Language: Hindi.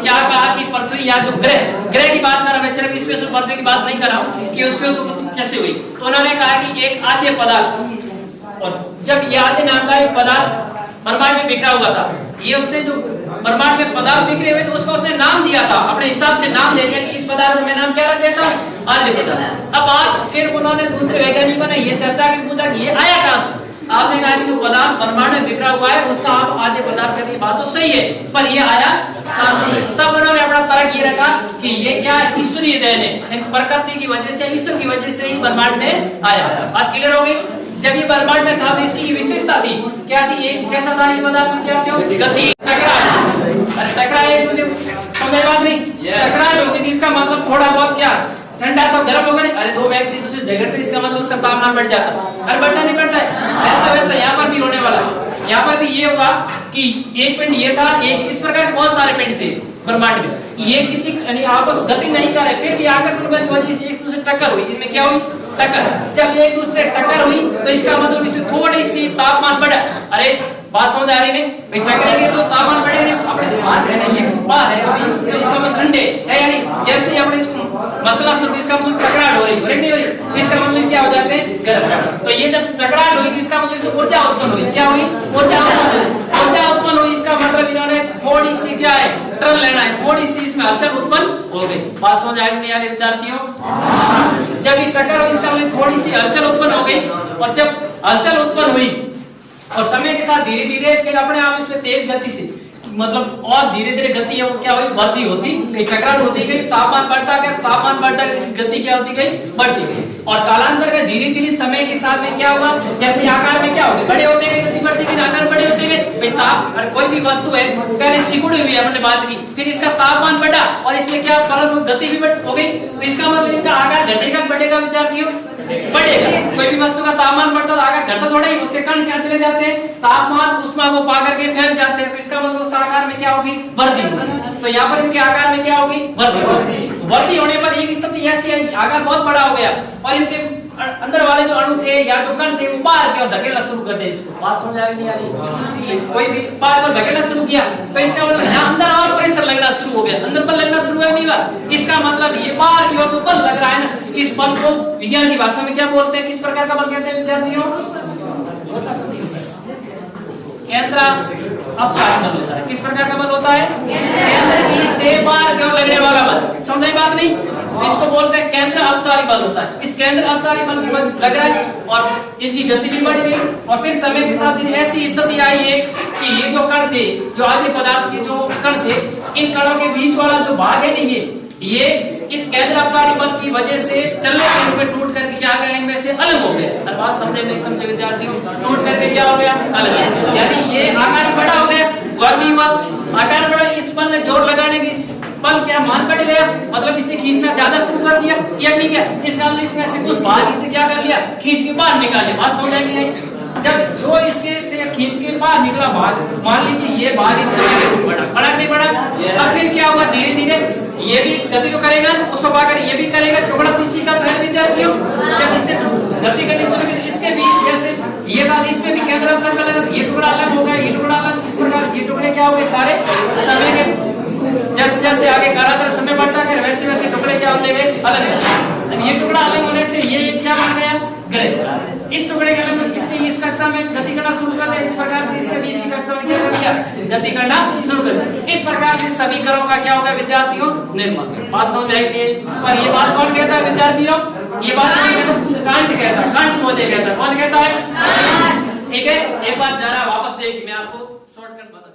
क्या कहा कि पृथ्वी या जो ग्रह की बात कर रहा, मैं सिर्फ स्पेशल पृथ्वी की बात नहीं कर रहा हूँ कि उसकी उत्पत्ति कैसे हुई। तो उन्होंने कहा कि एक आद्य पदार्थ, और जब ये आद्य नाम का एक पदार्थ ब्रह्मांड में बिखरा हुआ था, ये उसने जो ब्रह्मांड में पदार्थ बिखरे हुए तो उसको उसने नाम दिया था, अपने हिसाब से नाम दे दिया कि इस पदार्थ में नाम क्या रख देता आद्य पदार्थ। अब आज फिर उन्होंने दूसरे वैज्ञानिकों ने ये चर्चा की, पूछा कि ये आया कहां से। आपने कहा कि जो पदार्थ ब्रह्मांड में बिखरा हुआ है उसका आप आद्य पदार्थ करने की बात तो सही है, पर ये आया कहां से। तब उन्होंने अपना तर्क ये रखा कि ये क्या ईश्वरीय देन है, प्रकृति की वजह से, ईश्वर की वजह से ही ब्रह्मांड में आया। बात क्लियर हो गई। जब ये ब्रह्मांड में था तो इसकी विशेषता थी, क्या थी, ये कैसा था ये पदार्थ, क्या गति, टकराव। अरे टकराए तुझे समझ बात नहीं, टकराव होगी तो इसका मतलब थोड़ा बहुत क्या, ठंडा तो गर्म होगा नहीं। अरे दो व्यक्ति दूसरे जगह पे, इसका मतलब उसका तापमान बढ़ जाता, अरे बढ़ता नहीं बढ़ता है। ऐसा वैसा यहाँ पर भी होने वाला है। यहाँ पर भी ये होगा कि एक पिंड ये था, एक इस प्रकार बहुत सारे पिंड थे ब्रह्मांड में, ये किसी यानी आपस गति नहीं कर रहे, फिर भी आकर्षण बल की वजह से एक दूसरे टक्कर हुई, जिसमें क्या हुई, टक्कर। जब ये एक दूसरे टक्कर हुई तो इसका मतलब इसमें थोड़ी सी तापमान बढ़ा। अरे बात समझ आ रही नहीं भाई, टकराएंगे तो तापमान बढ़ेगा। अपने बाहर है ना, ये बाहर है अभी तो इसका मतलब ठंडे है, यानी जैसे ही अपने इसको मसला शुरू, इसका मतलब टकराहट हो रही है, नहीं हो रही, इसका मतलब क्या हो जाते हैं, गर्म। तो ये जब टकराहट हुई इसका मतलब इसमें ऊर्जा उत्पन्न हुई, क्या हुई, ऊर्जा उत्पन्न हुई। इसका मतलब इन्होंने थोड़ी सी क्या है, टर्न लेना है, थोड़ी सी इसमें हलचल उत्पन्न हो गई। बात समझ आ रही है विद्यार्थियों। जब ये टक्कर हुई इसका मतलब थोड़ी सी हलचल उत्पन्न हो गई, और जब हलचल उत्पन्न हुई और समय के साथ धीरे धीरे फिर अपने आप इसमें तेज गति से, मतलब और धीरे धीरे गति है वो क्या हुई, बढ़ती होती गई, टकरार होती गई, तापमान बढ़ता गया, तापमान बढ़ता गया, इसकी गति क्या होती गई, बढ़ती गई। और कालांतर में धीरे धीरे समय के साथ में क्या हुआ, जैसे आकार में क्या हो गए, बड़े होते गए, गति बढ़ती गई, आकार बड़े होते गए। ताप कोई भी वस्तु है पहले सिकुड़ी हुई है, हमने बात की, फिर इसका तापमान बढ़ा और इसमें क्या परंतु गति भी हो गई, तो इसका मतलब इनका आकार घटेगा बढ़ेगा विद्यार्थियों, बढ़ेगा। कोई भी वस्तु का तापमान बढ़ता तो आकार घटता थोड़ा ही, उसके कण क्या चले जाते हैं, तापमान ऊष्मा को पा करके फैल जाते हैं, तो इसका मतलब उसका आकार में क्या होगी, वृद्धि। तो यहाँ पर इनके आकार में क्या होगी, वृद्धि होने पर एक स्थिति ऐसी आई, आकार बहुत बड़ा हो गया और इनके अंदर वाले जो अणु थे या जो कण थे वो बाहर की ओर धकेलना शुरू कर दे। इसको बात समझ आ रही नहीं आ रही, कोई भी बाहर की ओर धकेलना शुरू किया तो इसका मतलब यहाँ अंदर और प्रेशर लगना शुरू हो गया, अंदर बल लगना शुरू हो गया। इसका मतलब ये बाहर की ओर जो बल लग रहा है ना, इस बल को विज्ञान की भाषा में क्या बोलते हैं, किस प्रकार का बल कहते हैं विद्यार्थियों, केंद्र अपसारी बल होता है। किस प्रकार का बल होता है, केंद्र की से बाहर की ओर लगने वाला बल। समझे बात नहीं, इसको बोलते हैं केंद्र अपसारी बल होता है। इस केंद्र अपसारी बल की वजह लग रहा है और इनकी गति भी बढ़ गई और फिर समय के साथ ऐसी स्थिति आई है कि ये जो कण थे, जो आदि पदार्थ के जो कण थे, इन कणों के बीच वाला जो भाग है नहीं, ये इस केंद्र अपसारी बल की वजह से चलने के रूप में टूट करके क्या गया, इनमें से अलग हो गया। हर बात समझे नहीं समझे विद्यार्थियों, टूट करके क्या हो गया, अलग, यानी ये आकार बड़ा हो गया, आकार बड़ा, इस बल ने जोर लगाने की बल क्या मान बढ़ गया, मतलब इसने खींचना ज्यादा शुरू कर दिया, किया नहीं किया, इस साल इसमें से कुछ भाग इसने क्या कर लिया, खींच के बाहर निकाले। बात समझ आई नहीं? जब जो इसके से खींच के बाहर निकला भाग, मान लीजिए ये भाग एक समय के रूप बढ़ा नहीं बढ़ा, अब फिर क्या हुआ, धीरे धीरे ये भी गति जो करेगा उसको पाकर ये भी करेगा, टुकड़ा किसी का तो है विद्यार्थियों। जब इसने गति करनी शुरू की इसके बीच जैसे ये बात, इसमें भी केंद्र अपसारी बल लगा, ये टुकड़ा अलग हो गया, ये टुकड़ा अलग, इस प्रकार ये टुकड़े क्या हो गए सारे समय के, जैसे जैसे आगे कालांतर समय बढ़ता गया वैसे वैसे टुकड़े क्या होते गए, अलग। अब ये टुकड़ा अलग होने से ये क्या बन गया, ग्रह। इस टुकड़े के अलग इसने इस कक्षा में गति करना शुरू कर दिया, इस प्रकार से इसने भी इसी कक्षा में क्या कर दिया, गति करना शुरू कर दिया। इस प्रकार से समीकरणों का क्या होगा विद्यार्थियों, निर्माण। बात समझ आई थी, पर ये बात कौन कहता है विद्यार्थियों, ये बात कांट कहता है, कांट खोदे कहता है, कौन कहता है, ठीक है। एक बार जरा वापस देखिए, मैं आपको शॉर्टकट बता